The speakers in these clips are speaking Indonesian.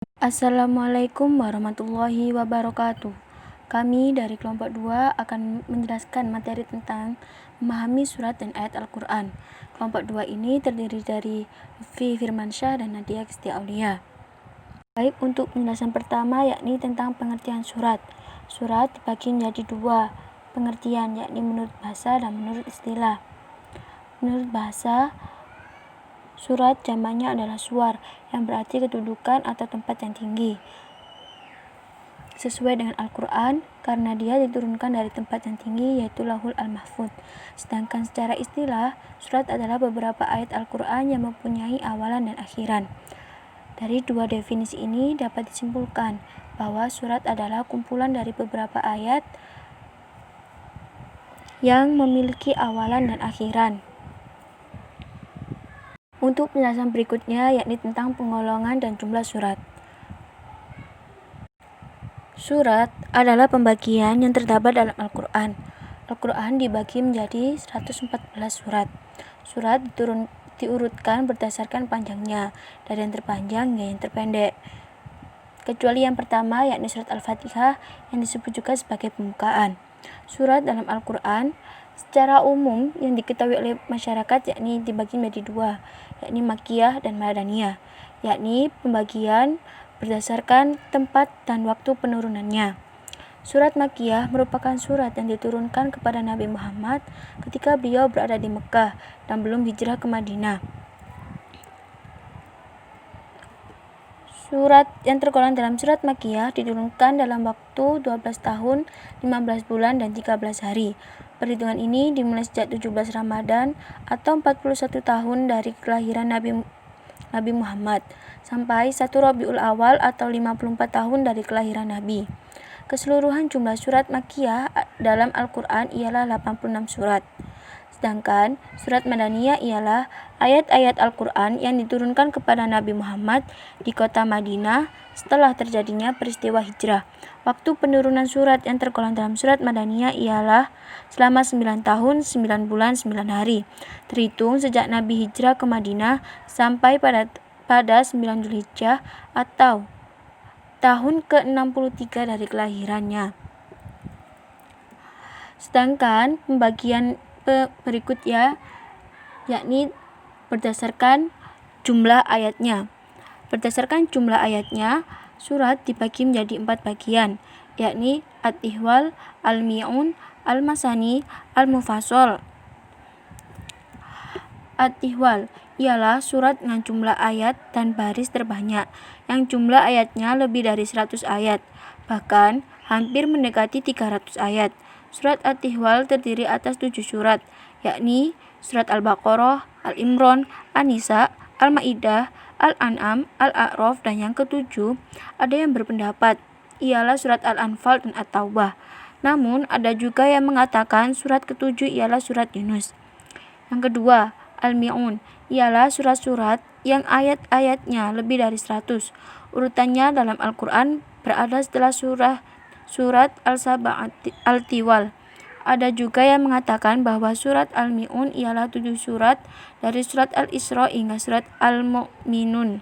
Assalamualaikum warahmatullahi wabarakatuh. Kami dari kelompok 2 akan menjelaskan materi tentang memahami surat dan ayat Al-Quran. Kelompok 2 ini terdiri dari Lutfi Firmansyah dan Nadia Kestia Aulia. Baik, untuk penjelasan pertama yakni tentang pengertian surat. Surat dibagi menjadi 2 pengertian, yakni menurut bahasa dan menurut istilah. Menurut bahasa, surat jamaknya adalah suar, yang berarti kedudukan atau tempat yang tinggi. Sesuai dengan Al-Quran, karena dia diturunkan dari tempat yang tinggi, yaitu Lauhul Al-Mahfudz. Sedangkan secara istilah, surat adalah beberapa ayat Al-Quran yang mempunyai awalan dan akhiran. Dari 2 definisi ini dapat disimpulkan bahwa surat adalah kumpulan dari beberapa ayat yang memiliki awalan dan akhiran. Untuk penjelasan berikutnya yakni tentang penggolongan dan jumlah surat. Surat adalah pembagian yang terdapat dalam Al-Quran. Al-Quran dibagi menjadi 114 surat. Surat diurutkan berdasarkan panjangnya, dari yang terpanjang hingga yang terpendek. Kecuali yang pertama yakni surat Al-Fatihah yang disebut juga sebagai pembukaan. Surat dalam Al-Quran secara umum yang diketahui oleh masyarakat yakni dibagi menjadi 2, yakni Makkiyah dan Madaniyah, yakni pembagian berdasarkan tempat dan waktu penurunannya. Surat Makkiyah merupakan surat yang diturunkan kepada Nabi Muhammad ketika beliau berada di Mekah dan belum hijrah ke Madinah. Surat yang tergolong dalam surat Makkiyah diturunkan dalam waktu 12 tahun, 15 bulan, dan 13 hari. Perhitungan ini dimulai sejak 17 Ramadan atau 41 tahun dari kelahiran Nabi Muhammad sampai 1 Rabiul Awal atau 54 tahun dari kelahiran Nabi. Keseluruhan jumlah surat Makkiyah dalam Al-Quran ialah 86 surat. Sedangkan surat Madaniyah ialah ayat-ayat Al-Quran yang diturunkan kepada Nabi Muhammad di kota Madinah setelah terjadinya peristiwa hijrah. Waktu penurunan surat yang tergolong dalam surat Madaniyah ialah selama 9 tahun, 9 bulan, 9 hari. Terhitung sejak Nabi hijrah ke Madinah sampai pada 9 Dzulhijjah atau tahun ke-63 dari kelahirannya. Sedangkan pembagian berikut yakni berdasarkan jumlah ayatnya. Berdasarkan jumlah ayatnya, surat dibagi menjadi 4 bagian, yakni At-Tihwal, Al-Mi'un, Al-Masani, Al-Mufassal. At-Tihwal ialah surat dengan jumlah ayat dan baris terbanyak, yang jumlah ayatnya lebih dari 100 ayat, bahkan hampir mendekati 300 ayat. Surat At-Tihwal terdiri atas 7 surat, yakni surat Al-Baqarah, Al-Imran, An-Nisa, Al-Maidah, Al-An'am, Al-A'raf, dan yang ketujuh ada yang berpendapat ialah surat Al-Anfal dan At-Taubah. Namun ada juga yang mengatakan surat ketujuh ialah surat Yunus. Yang kedua, Al-Mi'un ialah surat-surat yang ayat-ayatnya lebih dari 100. Urutannya dalam Al-Quran berada setelah surat Al-Tiwal. Ada juga yang mengatakan bahwa surat Al-Mi'un ialah 7 surat dari surat Al-Isra hingga surat Al-Mu'minun.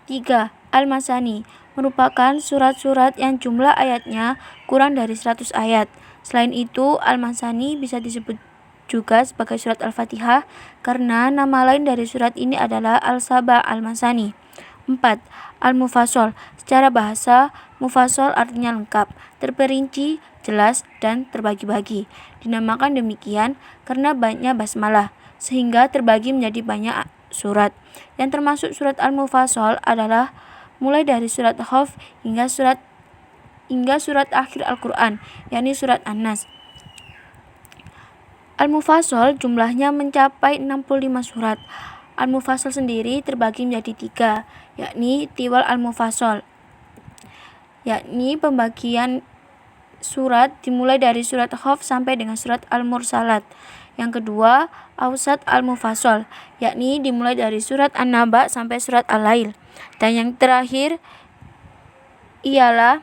3. Al-Masani merupakan surat-surat yang jumlah ayatnya kurang dari 100 ayat. Selain itu, Al-Masani bisa disebut juga sebagai surat Al-Fatihah karena nama lain dari surat ini adalah Al-Saba Al-Masani. 4. Al-Mufassal. Secara bahasa, mufassal artinya lengkap, terperinci, jelas, dan terbagi-bagi. Dinamakan demikian karena banyaknya basmalah, sehingga terbagi menjadi banyak surat. Yang termasuk surat Al-Mufassal adalah mulai dari surat Khaf hingga surat akhir Al-Quran, yakni surat An-Nas. Al-Mufassal jumlahnya mencapai 65 surat. Al-Mufassal sendiri terbagi menjadi 3, yakni Tiwal Al-Mufassal, yakni pembagian surat dimulai dari surat Khaf sampai dengan surat Al-Mursalat. Yang kedua, Awsat Al-Mufassal, yakni dimulai dari surat An-Naba sampai surat Al-Lail. Dan yang terakhir ialah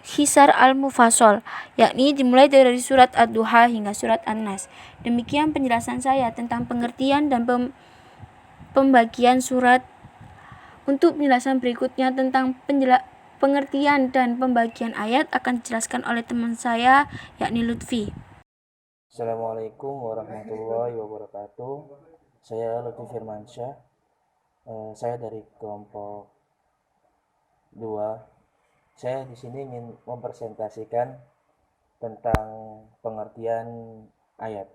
Hisar Al-Mufassal, yakni dimulai dari surat Ad-Duha hingga surat An-Nas. Demikian penjelasan saya tentang pengertian dan pembagian surat. Untuk penjelasan berikutnya tentang pengertian dan pembagian ayat akan dijelaskan oleh teman saya, yakni Lutfi. Assalamualaikum warahmatullahi wabarakatuh. Saya Lutfi Firmansyah. Saya dari kelompok 2. Saya di sini ingin mempresentasikan tentang pengertian ayat.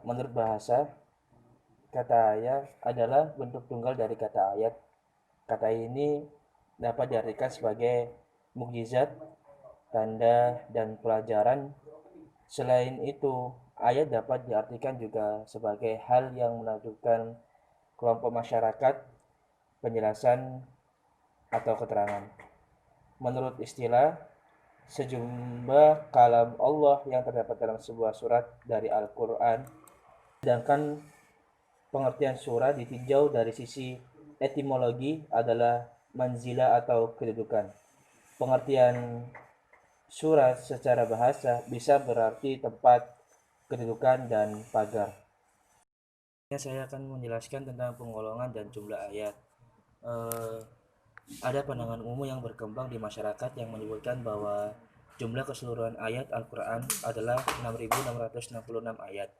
Menurut bahasa, kata ayat adalah bentuk tunggal dari kata ayat. Kata ini dapat diartikan sebagai mukjizat, tanda, dan pelajaran. Selain itu, ayat dapat diartikan juga sebagai hal yang menunjukkan kelompok masyarakat, penjelasan, atau keterangan. Menurut istilah, sejumlah kalam Allah yang terdapat dalam sebuah surat dari Al-Quran. Sedangkan pengertian surah ditinjau dari sisi etimologi adalah manzila atau kedudukan. Pengertian surat secara bahasa bisa berarti tempat, kedudukan, dan pagar. Saya akan menjelaskan tentang penggolongan dan jumlah ayat. Ada pandangan umum yang berkembang di masyarakat yang menyebutkan bahwa jumlah keseluruhan ayat Al-Quran adalah 6.666 ayat.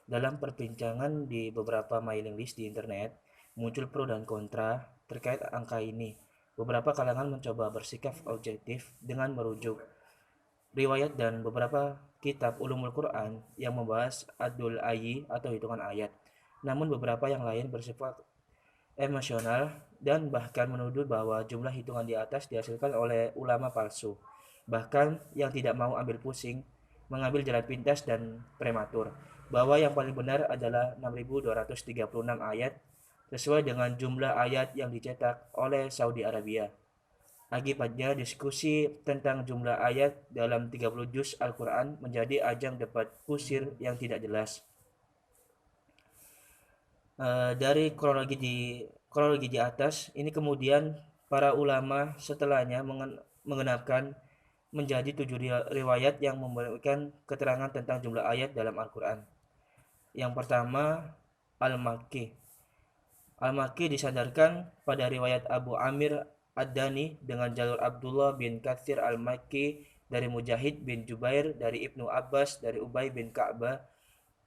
Dalam perbincangan di beberapa mailing list di internet, muncul pro dan kontra terkait angka ini. Beberapa kalangan mencoba bersikap objektif dengan merujuk riwayat dan beberapa kitab ulumul Quran yang membahas adul ayyi atau hitungan ayat. Namun beberapa yang lain bersifat emosional dan bahkan menuduh bahwa jumlah hitungan di atas dihasilkan oleh ulama palsu. Bahkan yang tidak mau ambil pusing, mengambil jalan pintas dan prematur, bahwa yang paling benar adalah 6.236 ayat sesuai dengan jumlah ayat yang dicetak oleh Saudi Arabia. Akibatnya diskusi tentang jumlah ayat dalam 30 juz Al-Quran menjadi ajang debat kusir yang tidak jelas. Dari kronologi di atas ini kemudian para ulama setelahnya mengenapkan menjadi 7 riwayat yang memberikan keterangan tentang jumlah ayat dalam Al-Quran. Yang pertama, Al-Makki. Al-Makki disandarkan pada riwayat Abu Amir Ad-Dani dengan jalur Abdullah bin Katsir Al-Makki dari Mujahid bin Jubair dari Ibnu Abbas dari Ubay bin Ka'bah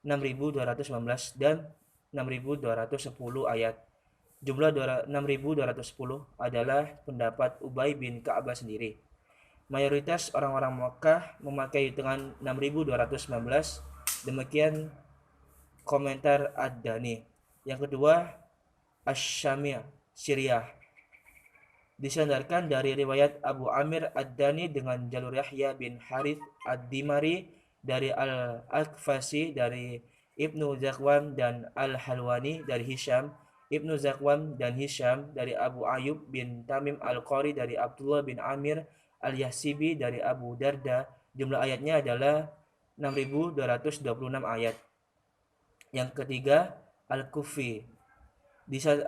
6.219 dan 6.210 ayat. Jumlah 6.210 adalah pendapat Ubay bin Ka'bah sendiri. Mayoritas orang-orang Makkah memakai hitungan 6.219. Demikian komentar Ad-Dani. Yang kedua, Asy-Syamiyah, Syriah. Disandarkan dari riwayat Abu Amir Ad-Dani dengan jalur Yahya bin Harith Ad-Dimari dari Al-Akfasi dari Ibnu Zakwan dan Al-Halwani dari Hisham, Ibnu Zakwan dan Hisham dari Abu Ayyub bin Tamim Al-Qari dari Abdullah bin Amir Al-Yahsibi dari Abu Darda. Jumlah ayatnya adalah 6.226 ayat. Yang ketiga, Al-Kufi.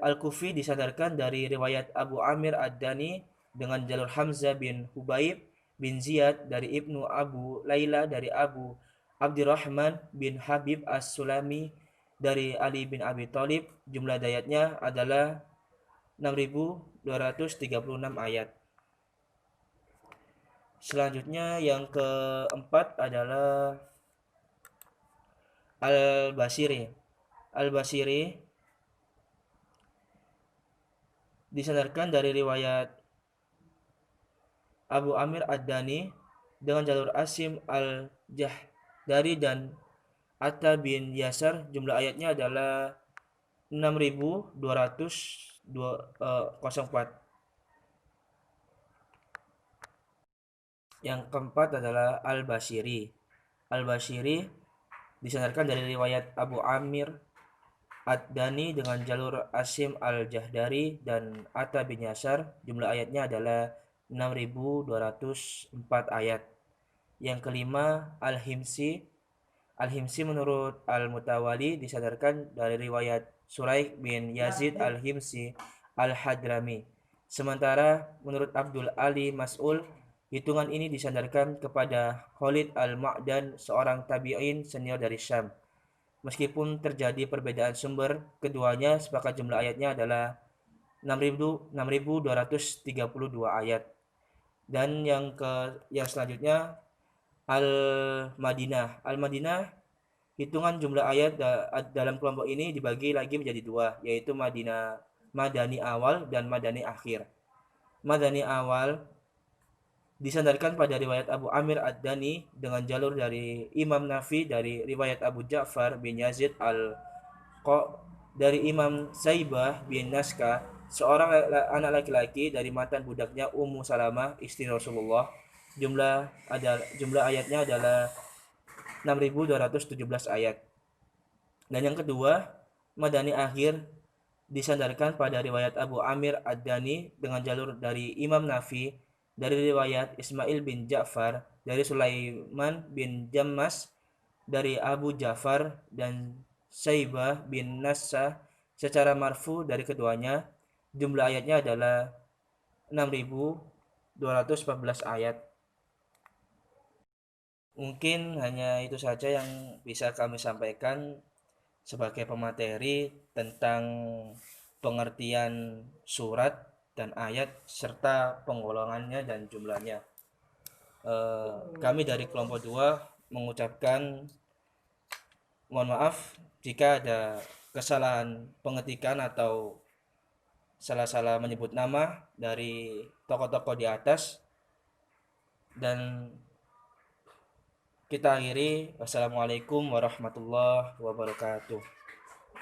Al-Kufi disandarkan dari riwayat Abu Amir Ad-Dani dengan jalur Hamzah bin Hubaib bin Ziyad dari Ibnu Abu Laila dari Abu Abdurrahman bin Habib As-Sulami dari Ali bin Abi Thalib. Jumlah ayatnya adalah 6.236 ayat. Selanjutnya yang keempat adalah Al-Basiri. Al-Basiri disandarkan dari riwayat Abu Amir Ad-Dani dengan jalur Asim Al-Jahdari dan Atta bin Yasar. Jumlah ayatnya adalah 6.204. Yang keempat adalah Al-Basiri. Al-Basiri disandarkan dari riwayat Abu Amir Ad-Dani dengan jalur Asim Al-Jahdari dan Atta bin Yasar. Jumlah ayatnya adalah 6.204 ayat. Yang kelima, Al-Himsi. Al-Himsi menurut Al-Mutawali disandarkan dari riwayat Suraik bin Yazid Al-Himsi Al-Hadrami. Sementara menurut Abdul Ali Mas'ul, hitungan ini disandarkan kepada Khalid Al-Ma'dan, seorang tabi'in senior dari Syam. Meskipun terjadi perbedaan sumber, keduanya sepakat jumlah ayatnya adalah 6.232 ayat. Dan yang selanjutnya Al-Madinah. Al-Madinah, hitungan jumlah ayat dalam kelompok ini dibagi lagi menjadi dua, yaitu Madani awal dan Madani akhir. Madani awal disandarkan pada riwayat Abu Amir Ad-Dani dengan jalur dari Imam Nafi dari riwayat Abu Ja'far bin Yazid dari Imam Saibah bin Naska, seorang anak laki-laki dari mantan budaknya Ummu Salamah istri Rasulullah. Jumlah ayatnya adalah 6.217 ayat. Dan yang kedua, Madani akhir disandarkan pada riwayat Abu Amir Ad-Dani dengan jalur dari Imam Nafi dari riwayat Ismail bin Ja'far dari Sulaiman bin Jammas dari Abu Ja'far dan Saibah bin Nassa secara marfu dari keduanya. Jumlah ayatnya adalah 6.214 ayat. Mungkin hanya itu saja yang bisa kami sampaikan sebagai pemateri tentang pengertian surat dan ayat serta penggolongannya dan jumlahnya. Kami dari kelompok 2 mengucapkan mohon maaf jika ada kesalahan pengetikan atau salah-salah menyebut nama dari tokoh-tokoh di atas, dan kita akhiri. Wassalamualaikum warahmatullahi wabarakatuh.